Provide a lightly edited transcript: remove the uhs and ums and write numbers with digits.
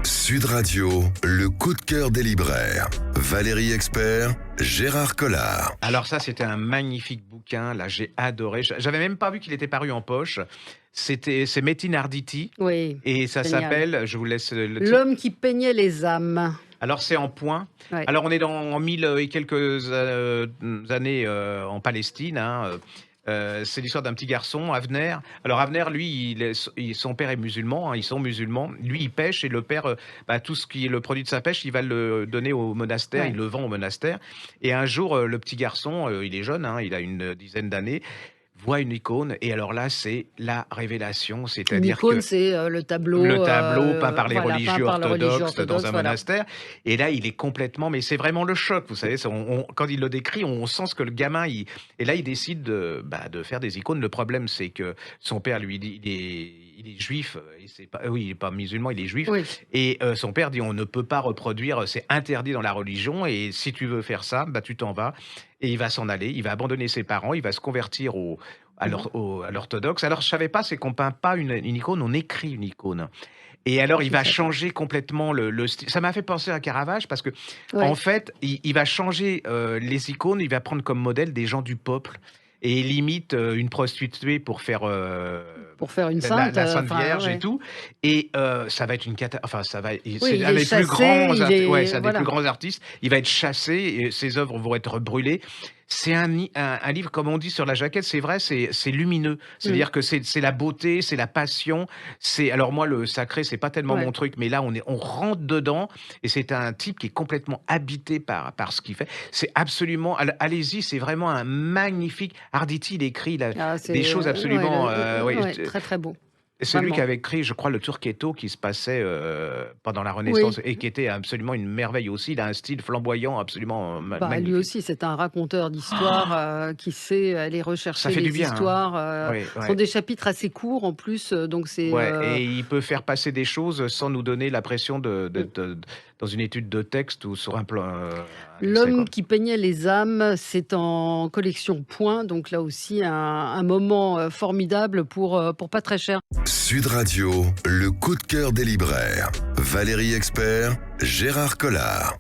Sud Radio, le coup de cœur des libraires. Valérie Expert, Gérard Collard. Alors ça, c'était un magnifique bouquin. Là, j'ai adoré. J'avais même pas vu qu'il était paru en poche. C'est Metin Arditi Oui, et ça génial. s'appelle, je vous laisse le titre. L'homme qui peignait les âmes. Alors c'est en point. Ouais. Alors on est en 1000 et quelques années en Palestine. C'est l'histoire d'un petit garçon, Avner. Alors Avner, lui, son père est musulman, ils sont musulmans. Lui, il pêche et le père, tout ce qui est le produit de sa pêche, il va le donner au monastère, Ouais. il le vend au monastère. Et un jour, le petit garçon, il est jeune, il a une dizaine d'années, voit une icône et alors là, c'est la révélation. Une C'est-à-dire icône, que c'est le tableau peint par les voilà, religieux peint par le religieux orthodoxes dans un voilà. monastère. Et là, il est complètement, mais c'est vraiment le choc, vous savez. Quand il le décrit, on sent ce que le gamin, et là, il décide de faire des icônes. Le problème, c'est que son père lui dit, il est juif, et c'est pas, oui, il est pas musulman, il est juif. Oui, Et son père dit, on ne peut pas reproduire, c'est interdit dans la religion. Et si tu veux faire ça, tu t'en vas. Et il va s'en aller, il va abandonner ses parents, il va se convertir à l'orthodoxe. Alors, je savais pas, c'est qu'on peint pas une icône, on écrit une icône. Et alors, il tout va à fait. changer complètement le style. Ça m'a fait penser à Caravage parce que, Ouais. en fait, il va changer les icônes. Il va prendre comme modèle des gens du peuple et il imite une prostituée pour faire Pour faire une la, sainte, la Sainte enfin, Vierge et ouais. tout. Et ça va être une cata. Enfin, Oui, c'est il un est des plus chassé, grands. il est Ouais, c'est un des voilà. plus grands artistes. Il va être chassé et ses œuvres vont être brûlées. C'est un livre, comme on dit sur la jaquette, c'est vrai, c'est lumineux. Mmh. C'est-à-dire que c'est la beauté, c'est la passion. Alors moi, le sacré, c'est pas tellement mon Ouais. truc, mais là, on rentre dedans et c'est un type qui est complètement habité par ce qu'il fait. C'est absolument, allez-y, c'est vraiment un magnifique. Arditi, il écrit Ah, des choses ouais, absolument. Ouais, ouais, très, très beau, c'est lui qui vraiment. avait écrit, je crois, le Turquetto qui se passait pendant la Oui. Renaissance et qui était absolument une merveille aussi. Il a un style flamboyant, absolument Lui magnifique. aussi, c'est un raconteur d'histoires, qui sait aller Ça rechercher fait du les bien, hein. histoires, Oui, ce sont ouais. des chapitres assez courts en plus, donc c'est, Ouais, et il peut faire passer des choses sans nous donner l'impression mmh. d'être dans une étude de texte ou sur un plan, un essai, quoi. L'homme qui peignait les âmes, c'est en collection Point, donc là aussi un moment, formidable pour pas très cher. Sud Radio, le coup de cœur des libraires. Valérie Expert, Gérard Collard.